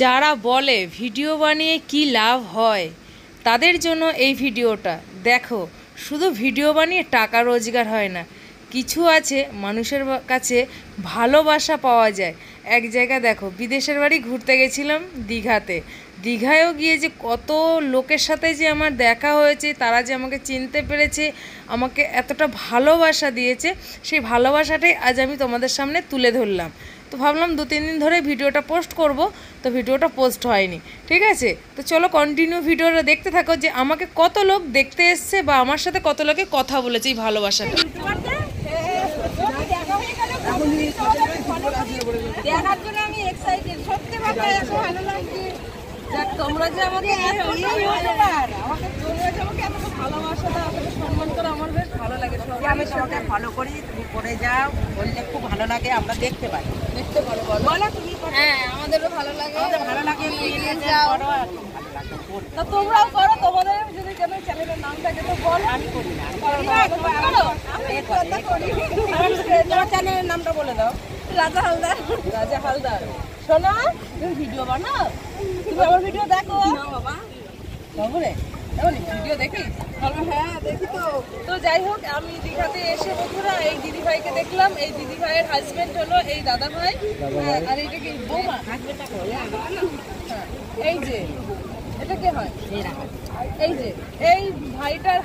যারা বলে ভিডিও বানিয়ে কি লাভ হয় তাদের জন্য এই ভিডিওটা দেখো। শুধু ভিডিও বানিয়ে টাকা রোজগার হয় না, কিছু আছে মানুষের কাছে ভালোবাসা পাওয়া যায়। এক জায়গা দেখো, বিদেশের বাড়ি ঘুরতে গেছিলাম দীঘাতে। দীঘায়ও গিয়ে যে কত লোকের সাথে যে আমার দেখা হয়েছে, তারা যে আমাকে চিনতে পেরেছে, আমাকে এতটা ভালোবাসা দিয়েছে, সেই ভালোবাসাটাই আজ আমি তোমাদের সামনে তুলে ধরলাম। তো ভাবলাম 2-3 দিন ধরে ভিডিওটা পোস্ট করব, তো ভিডিওটা পোস্ট হয়নি। ঠিক আছে, তো চলো কন্টিনিউ ভিডিওটা দেখতে থাকো যে আমাকে কত লোক দেখতে এসছে বা আমার সাথে কত লোকে কথা বলেছে এই ভালোবাসাটা। দেখার জন্য আমি এক্সাইটেড, সত্যি কথা এত ভালো লাগছে। যাক, তোমরা যে আমাকে তোমরা যে আমাকে এত ভালোবাসা দাও, এত সম্মান করো, আমার বেশ ভালো লাগে। আমি তোমাকে ফলো করি, তুমি করে যাও, বললে খুব ভালো লাগে, আমরা দেখতে পাই। দেখতে পারো, বলো তুমি। হ্যাঁ, আমাদেরও ভালো লাগে, ভালো লাগে। তা তোমরাও করো, তোমাদের যদি কেন চ্যানেলের নাম থাকে তো বলো। আমি করি না, তোমার চ্যানেলের নামটা বলে দাও। রাজা হালদার। রাজা হালদার। শোনো, তুমি ভিডিও বানাও, তুমি আমার ভিডিও দেখো না বাবা? বাবুরে ভিডিও দেখিস? হ্যাঁ দেখি তো। তো যাই হোক, আমি দীঘাতে এসে বন্ধুরা এই দিদিভাইকে দেখলাম। এই দিদিভাইয়ের হাজবেন্ড হলো এই দাদা ভাই, আর এইটা কি বৌমা? এই যে এটা কে হয়? এই যে এই ভাইটার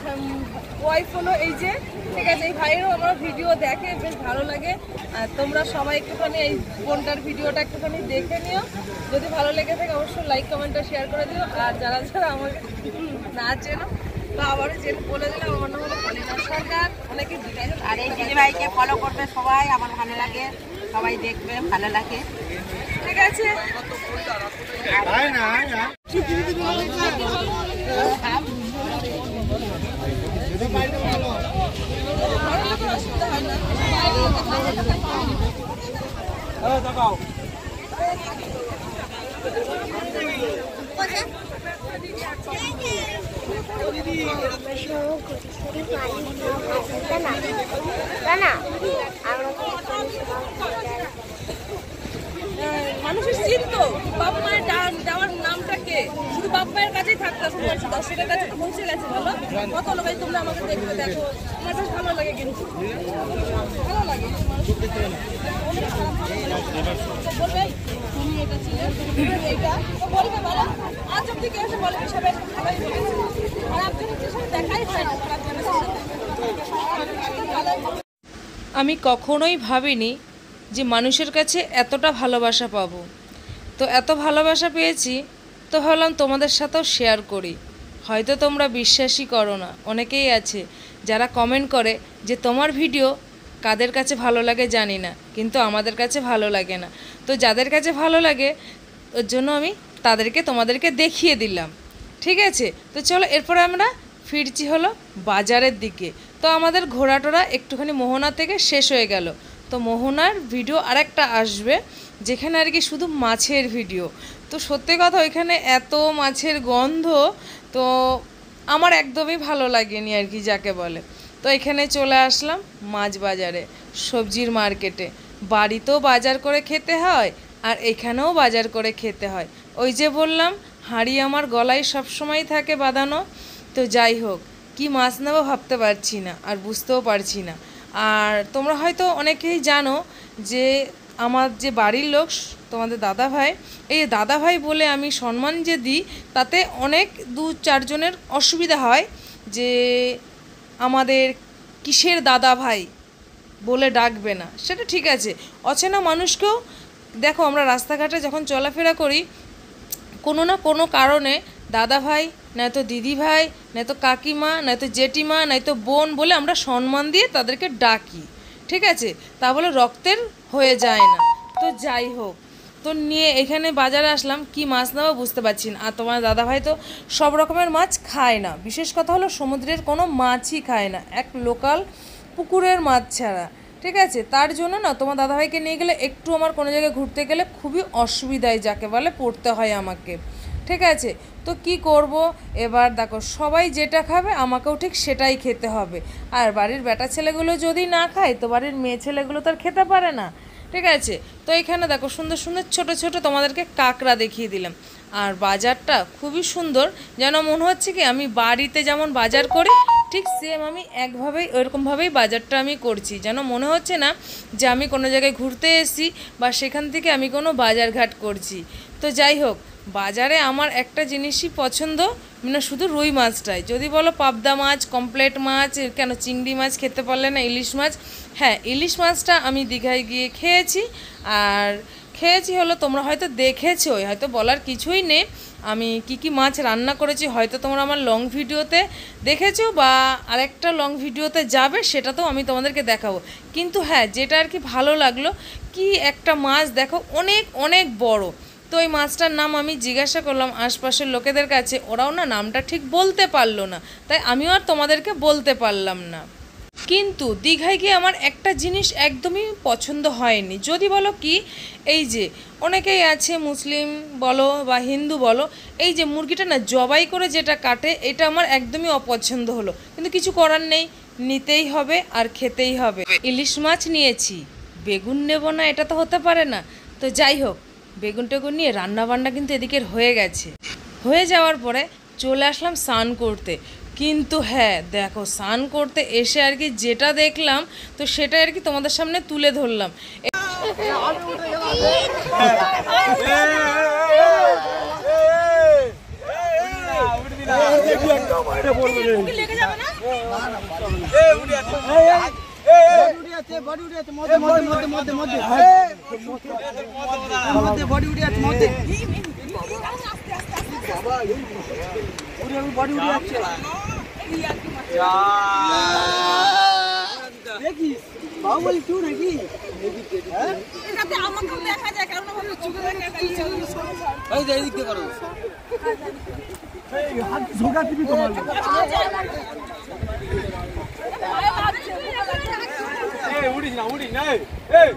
ওয়াইফ হলো এই যে। ঠিক আছে, এই ভাইয়েরও আমার ভিডিও দেখে, বেশ ভালো লাগে। আর তোমরা সবাই একটুখানি এই বোনটার ভিডিওটা একটুখানি দেখে নিও। যদি ভালো লেগে থাকে অবশ্যই লাইক কমেন্টটা শেয়ার করে দিও। আর যারা যারা আমাকে না চেনো বা আবারও বলে দিলাম, আমার নাম হলো পলিনা সরকার। অনেকে আর এই দিদিভাইকে ফলো করবে সবাই, আমার ভালো লাগে, সবাই দেখবে, ভালো লাগে। ঠিক আছে, মানুষের চিন্ত বাবা মায়ের দেওয়ার নামটাকে শুধু বাবা মায়ের কাছেই থাকতে দর্শকের কাছে তো পৌঁছে গেছে। ভালো কত লোকাই তোমরা আমাকে দেখতে দেখো, আমার বেশ ভালো লাগে, কিন্তু ভালো লাগে। বলবে তুমি এটা ছিলে, এইটা তো বলবে, বলো আজ অব্দি কেউ এসে বলবে সবাই ভালোই বলেছে। খারাপ জিনিসের সাথে দেখাই হয় না, খারাপ জিনিসের সাথে। আমি কখনোই ভাবিনি যে মানুষের কাছে এতটা ভালোবাসা পাবো। তো এত ভালোবাসা পেয়েছি, তো ভাবলাম তোমাদের সাথেও শেয়ার করি। হয়তো তোমরা বিশ্বাসই করো না, অনেকেই আছে যারা কমেন্ট করে যে তোমার ভিডিও কাদের কাছে ভালো লাগে জানি না, কিন্তু আমাদের কাছে ভালো লাগে না। তো যাদের কাছে ভালো লাগে ওর জন্য আমি তোমাদেরকে দেখিয়ে দিলাম। ঠিক আছে, তো চলো এরপরে আমরা ফিরছি হলো বাজারের দিকে। তো আমাদের ঘোরাটোরা একটুখানি মোহনা থেকে শেষ হয়ে গেল। তো মোহনার ভিডিও আরেকটা আসবে, যেখানে আর কি শুধু মাছের ভিডিও। তো সত্যি কথা, ওইখানে এত মাছের গন্ধ, তো আমার একদমই ভালো লাগেনি আর কি, যাকে বলে। তো এখানে চলে আসলাম মাছ বাজারে, সবজির মার্কেটে। বাড়িতেও বাজার করে খেতে হয় আর এখানেও বাজার করে খেতে হয়। ওই যে বললাম, হাঁড়ি আমার গলায় সবসময় থাকে বাঁধানো। তো যাই হোক, কি মাছ নেবো ভাবতে পারছি না, আর বুঝতেও পারছি না। আর তোমরা হয়তো অনেকেই জানো যে আমার যে বাড়ির লোক তোমাদের দাদা ভাই, এই দাদা ভাই বলে আমি সম্মান যে দিই, তাতে অনেক 2-4 জনের অসুবিধা হয় যে আমাদের কিসের দাদা ভাই বলে ডাকবে না। সেটা ঠিক আছে, অচেনা মানুষকেও দেখো, আমরা রাস্তাঘাটে যখন চলাফেরা করি, কোনো না কোনো কারণে দাদা ভাই, নয়তো দিদি ভাই, নয়তো কাকিমা, নয়তো জেঠিমা, নয়তো বোন বলে আমরা সম্মান দিয়ে তাদেরকে ডাকি। ঠিক আছে, তা বলে রক্তের হয়ে যায় না। তো যাই হোক, তো নিয়ে এখানে বাজারে আসলাম, কি মাছ নেবো বুঝতে পারছি না। আর তোমার দাদাভাই তো সব রকমের মাছ খায় না, বিশেষ কথা হলো সমুদ্রের কোনো মাছই খায় না, এক লোকাল পুকুরের মাছ ছাড়া। ঠিক আছে, তার জন্য না তোমার দাদাভাইকে নিয়ে গেলে একটু আমার কোনো জায়গায় ঘুরতে গেলে খুবই অসুবিধায় যাকে বলে পড়তে হয় আমাকে। ঠিক আছে। তো কি করব এবার, দেখো সবাই যেটা খাবে আমাকেও ঠিক সেটাই খেতে হবে। আর বাড়ির বেটা ছেলেগুলো যদি না খায় তো বাড়ির মেয়ে ছেলেগুলো তো আর খেতে পারে না, ঠিক আছে। তো এখানে দেখো সুন্দর সুন্দর ছোট ছোট তোমাদেরকে কাঁকড়া দেখিয়ে দিলাম। আর বাজারটা খুবই সুন্দর, যেন মনে হচ্ছে কি আমি বাড়িতে যেমন বাজার করি ঠিক সেম আমি একভাবেই ওরকমভাবেই বাজারটা আমি করছি, যেন মনে হচ্ছে না যে আমি কোনো জায়গায় ঘুরতে এসেছি বা সেখান থেকে আমি কোনো বাজারঘাট করছি। তো যাই হোক, বাজারে আমার একটা জিনিসই পছন্দ, মানে শুধু রুই মাছটাই। যদি বলো পাবদা মাছ, কমপ্লেট মাছ, কেন চিংড়ি মাছ খেতে পারলে না, ইলিশ মাছ, হ্যাঁ ইলিশ মাছটা আমি দীঘায় গিয়ে খেয়েছি। আর খেয়েছি হলো, তোমরা হয়তো দেখেছোই, হয়তো বলার কিছুই নেই আমি কি কি মাছ রান্না করেছি, হয়তো তোমরা আমার লং ভিডিওতে দেখেছো বা আরেকটা লং ভিডিওতে যাবে সেটাতেও আমি তোমাদেরকে দেখাবো। কিন্তু হ্যাঁ, যেটা আর কি ভালো লাগলো, কি একটা মাছ দেখো অনেক অনেক বড়। তো ওই মাছটার নাম আমি জিজ্ঞাসা করলাম আশপাশের লোকেদের কাছে, ওরাও না নামটা ঠিক বলতে পারলো না, তাই আমিও আর তোমাদেরকে বলতে পারলাম না। কিন্তু দীঘায় গিয়ে আমার একটা জিনিস একদমই পছন্দ হয়নি। যদি বলো কি, এই যে অনেকেই আছে মুসলিম বলো বা হিন্দু বলো, এই যে মুরগিটা না জবাই করে যেটা কাটে, এটা আমার একদমই অপছন্দ হলো। কিন্তু কিছু করার নেই, নিতেই হবে আর খেতেই হবে। ইলিশ মাছ নিয়েছি, বেগুন নেব না এটা তো হতে পারে না। তো যাই হোক, বেগুন টেগুন নিয়ে রান্নাবান্না কিন্তু এদিকের হয়ে গেছে। হয়ে যাওয়ার পরে চলে আসলাম স্নান করতে। কিন্তু হ্যাঁ দেখো, স্নান করতে এসে আর কি যেটা দেখলাম তো সেটা আর কি তোমাদের সামনে তুলে ধরলাম। বাহুবলী টু নাকি? আমাকেও দেখা যায়, কারণ আমাদের চোখে দেখা যায়। এই যে এদিক দিয়ে করো। হাত ঝোঁকা টিভি তোমার। এই উড়িস না, উড়িস না। এই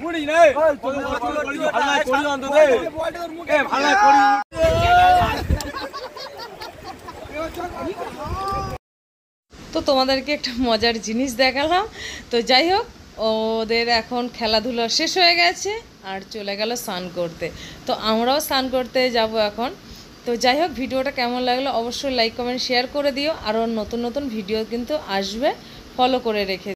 উড়িস না। ভালো করি অন্তত। এই ভালো করি। তো তোমাদেরকে একটা মজার জিনিস দেখালাম। তো যাই হোক, ওদের এখন খেলাধুলা শেষ হয়ে গেছে আর চলে গেল স্নান করতে। তো আমরাও স্নান করতে যাব এখন। তো যাই হোক, ভিডিওটা কেমন লাগলো অবশ্যই লাইক কমেন্ট শেয়ার করে দিও। আরও নতুন নতুন ভিডিও কিন্তু আসবে, ফলো করে রেখে